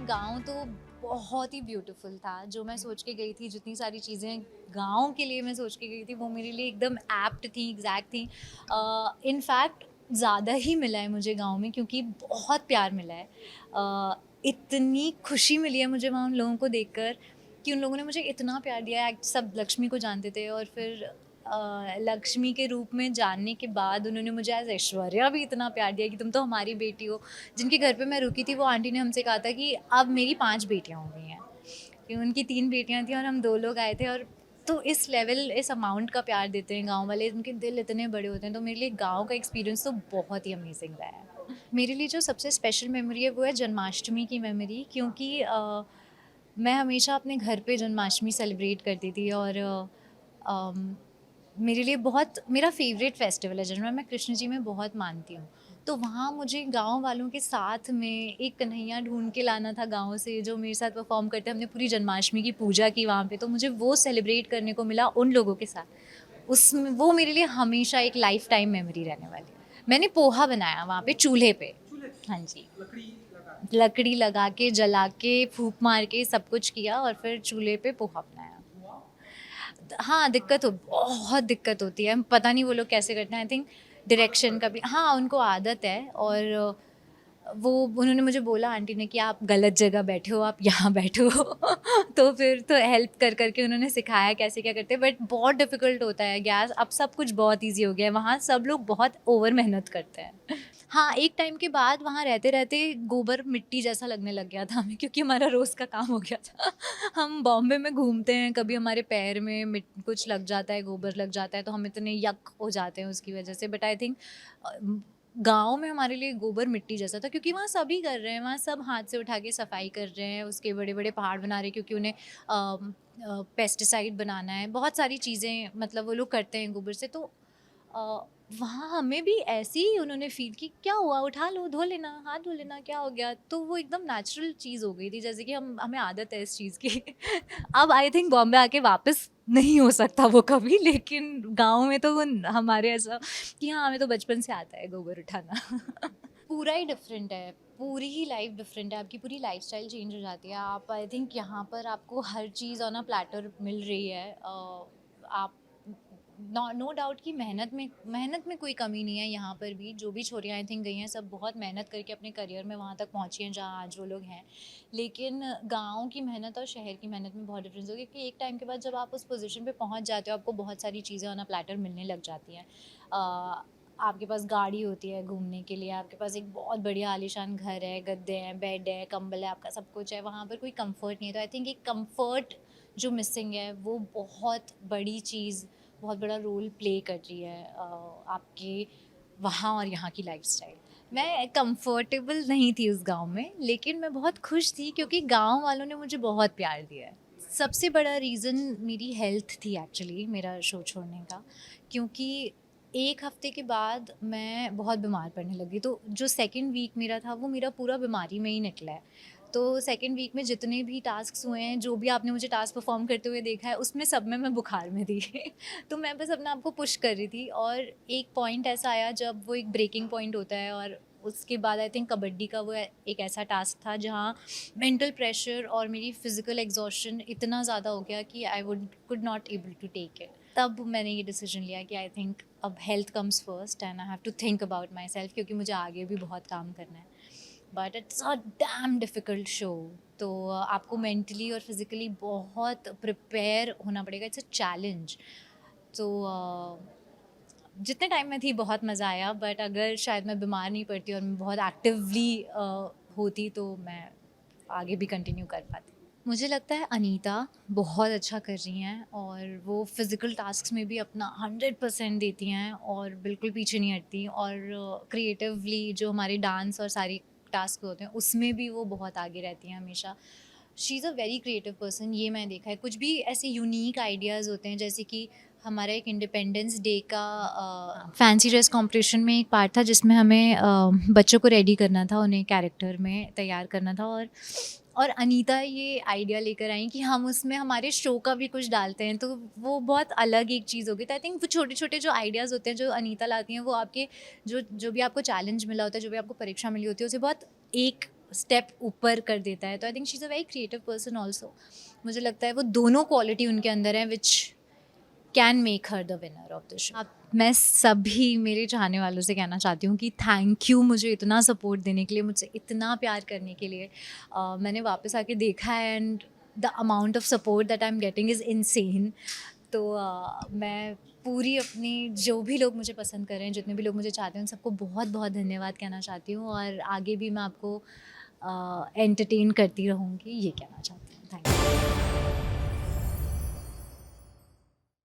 गाँव तो बहुत ही ब्यूटीफुल था। जो मैं सोच के गई थी, जितनी सारी चीज़ें गाँव के लिए मैं सोच के गई थी, वो मेरे लिए एकदम ऐप्ट थी, एग्ज़ैक्ट थी। इनफैक्ट ज़्यादा ही मिला है मुझे गाँव में, क्योंकि बहुत प्यार मिला है। इतनी खुशी मिली है मुझे वहाँ उन लोगों को देखकर कि उन लोगों ने मुझे इतना प्यार दिया है। सब लक्ष्मी को जानते थे और फिर लक्ष्मी के रूप में जानने के बाद उन्होंने मुझे एज़ ऐश्वर्या भी इतना प्यार दिया कि तुम तो हमारी बेटी हो। जिनके घर पे मैं रुकी थी, वो आंटी ने हमसे कहा था कि अब मेरी 5 बेटियाँ हो गई हैं, कि उनकी 3 बेटियाँ थीं और हम 2 लोग आए थे। और तो इस लेवल, इस अमाउंट का प्यार देते हैं गाँव वाले, उनके दिल इतने बड़े होते हैं, तो मेरे लिए गाँव का एक्सपीरियंस तो बहुत ही अमेज़िंग रहा है। मेरे लिए जो सबसे स्पेशल मेमोरी है, वो है जन्माष्टमी की मेमोरी, क्योंकि मैं हमेशा अपने घर पे जन्माष्टमी सेलिब्रेट करती थी और अम, मेरे लिए बहुत मेरा फेवरेट फेस्टिवल है जन्म, मैं कृष्ण जी में बहुत मानती हूँ। तो वहाँ मुझे गाँव वालों के साथ में एक कन्हैया ढूँढ के लाना था गाँव से, जो मेरे साथ परफ़ॉर्म करते। हमने पूरी जन्माष्टमी की पूजा की वहाँ पे, तो मुझे वो सेलिब्रेट करने को मिला उन लोगों के साथ। उसमें वो मेरे लिए हमेशा एक लाइफ़ टाइम मेमोरी रहने वाली है। मैंने पोहा बनाया वहाँ पे चूल्हे पे। हाँ जी। लकड़ी लगा के, जला के, फूँक मार के सब कुछ किया और फिर चूल्हे पे पोहा बनाया। हाँ, बहुत दिक्कत होती है। पता नहीं वो लोग कैसे करते हैं, आई थिंक डायरेक्शन का भी हाँ, उनको आदत है। और वो उन्होंने मुझे बोला आंटी ने कि आप गलत जगह बैठे हो, आप यहाँ बैठो। तो फिर तो हेल्प कर के उन्होंने सिखाया कैसे क्या करते हैं, बट बहुत डिफ़िकल्ट होता है गैस। अब सब कुछ बहुत ईज़ी हो गया है, वहाँ सब लोग बहुत ओवर मेहनत करते हैं। हाँ, एक टाइम के बाद वहाँ रहते-रहते गोबर मिट्टी जैसा लगने लग गया था हमें, क्योंकि हमारा रोज़ का काम हो गया था। हम बॉम्बे में घूमते हैं, कभी हमारे पैर में मिट कुछ लग जाता है, गोबर लग जाता है, तो हम इतने यक हो जाते हैं उसकी वजह से। बट आई थिंक गाँव में हमारे लिए गोबर मिट्टी जैसा था, क्योंकि वहाँ सभी कर रहे हैं, वहाँ सब हाथ से उठा के सफाई कर रहे हैं, उसके बड़े-बड़े पहाड़ बना रहे हैं, क्योंकि उन्हें पेस्टिसाइड बनाना है, बहुत सारी चीज़ें मतलब वो लोग करते हैं गोबर से। तो अ, वहाँ हमें भी ऐसे ही उन्होंने फ़ील की, क्या हुआ? उठा लो, धो लेना, हाथ धो लेना, क्या हो गया? तो वो एकदम नेचुरल चीज़ हो गई थी, जैसे कि हमें आदत है इस चीज़ की। अब आई थिंक बॉम्बे आके वापस नहीं हो सकता वो कभी, लेकिन गाँव में तो वो हमारे ऐसा कि हाँ, हमें तो बचपन से आता है गोबर उठाना। पूरा ही डिफरेंट है, पूरी ही लाइफ डिफरेंट है, आपकी पूरी लाइफ़स्टाइल चेंज हो जाती है। आप आई थिंक यहाँ पर आपको हर चीज़ ऑन अ प्लैटर मिल रही है। आप नो डाउट कि मेहनत में कोई कमी नहीं है यहाँ पर भी। जो भी छोरियाँ आई थिंक गई हैं, सब बहुत मेहनत करके अपने करियर में वहाँ तक पहुँची हैं जहाँ आज वो लोग हैं। लेकिन गाँव की मेहनत और शहर की मेहनत में बहुत डिफरेंस हो, क्योंकि एक टाइम के बाद जब आप उस पोज़ीशन पे पहुँच जाते हो, आपको बहुत सारी चीज़ें ऑन अ प्लैटर मिलने लग जाती हैं। आपके पास गाड़ी होती है घूमने के लिए, आपके पास एक बहुत बढ़िया आलीशान घर है, गद्दे हैं, बेड है, कंबल है, आपका सब कुछ है। वहाँ पर कोई कंफर्ट नहीं है, तो आई थिंक एक कंफर्ट जो मिसिंग है, वो बहुत बड़ी चीज़, बहुत बड़ा रोल प्ले कर रही है आपके वहाँ और यहाँ की लाइफ़स्टाइल। मैं कंफर्टेबल नहीं थी उस गाँव में, लेकिन मैं बहुत खुश थी, क्योंकि गाँव वालों ने मुझे बहुत प्यार दिया है। सबसे बड़ा रीज़न मेरी हेल्थ थी एक्चुअली, मेरा शो छोड़ने का, क्योंकि 1 हफ़्ते के बाद मैं बहुत बीमार पड़ने लगी। तो जो सेकंड वीक मेरा था, वो मेरा पूरा बीमारी में ही निकला है। तो सेकंड वीक में जितने भी टास्क्स हुए हैं, जो भी आपने मुझे टास्क परफ़ॉर्म करते हुए देखा है, उसमें सब में मैं बुखार में थी। तो मैं बस अपने आप को पुश कर रही थी, और एक पॉइंट ऐसा आया जब वो एक ब्रेकिंग पॉइंट होता है, और उसके बाद आई थिंक कबड्डी का वो एक ऐसा टास्क था जहाँ मेंटल प्रेशर और मेरी फिज़िकल एग्ज़ॉशन इतना ज़्यादा हो गया कि I would could not able to take it. तब मैंने ये डिसीजन लिया कि आई थिंक अब health comes first and I have to think about myself, क्योंकि मुझे आगे भी बहुत काम करना है। But it's a damn difficult show. तो आपको मेंटली और फिज़िकली बहुत प्रिपेयर होना पड़ेगा, इट्स अ चैलेंज। तो जितने टाइम में थी बहुत मज़ा आया, बट अगर शायद मैं बीमार नहीं पड़ती और मैं बहुत एक्टिवली होती, तो मैं आगे भी कंटिन्यू कर पाती। मुझे लगता है अनीता बहुत अच्छा कर रही हैं, और वो फिज़िकल टास्क्स में भी अपना 100% देती हैं और बिल्कुल पीछे नहीं हटती। और क्रिएटिवली जो हमारे डांस और सारी टास्क होते हैं, उसमें भी वो बहुत आगे रहती हैं हमेशा। She is a very creative person, ये मैंने देखा है। कुछ भी ऐसे यूनिक आइडियाज़ होते हैं, जैसे कि हमारा एक इंडिपेंडेंस डे का फैंसी ड्रेस कॉम्पिटिशन में एक पार्ट था, जिसमें हमें बच्चों को रेडी करना था, उन्हें कैरेक्टर में तैयार करना था। और अनीता ये आइडिया लेकर आई कि हम उसमें हमारे शो का भी कुछ डालते हैं, तो वो बहुत अलग एक चीज़ हो गई। तो आई थिंक वो छोटे-छोटे जो आइडियाज़ होते हैं, जो अनीता लाती हैं, वो आपके जो जो भी आपको चैलेंज मिला होता है, जो भी आपको परीक्षा मिली होती है, उसे बहुत एक स्टेप ऊपर कर देता है. तो I think she is a very creative person also. मुझे लगता है वो दोनों क्वालिटी उनके अंदर है which can make her the winner of the show. मैं सभी मेरे चाहने वालों से कहना चाहती हूँ कि थैंक यू मुझे इतना सपोर्ट देने के लिए, मुझसे इतना प्यार करने के लिए. मैंने वापस आके देखा है and the amount of support that I am getting is insane. तो मैं पूरी अपनी जो भी लोग मुझे पसंद कर रहे हैं, जितने भी लोग मुझे चाहते हैं, उन सबको बहुत बहुत धन्यवाद कहना चाहती हूँ और आगे भी मैं आपको एंटरटेन करती रहूँगी, ये कहना चाहती हूँ. Thank you.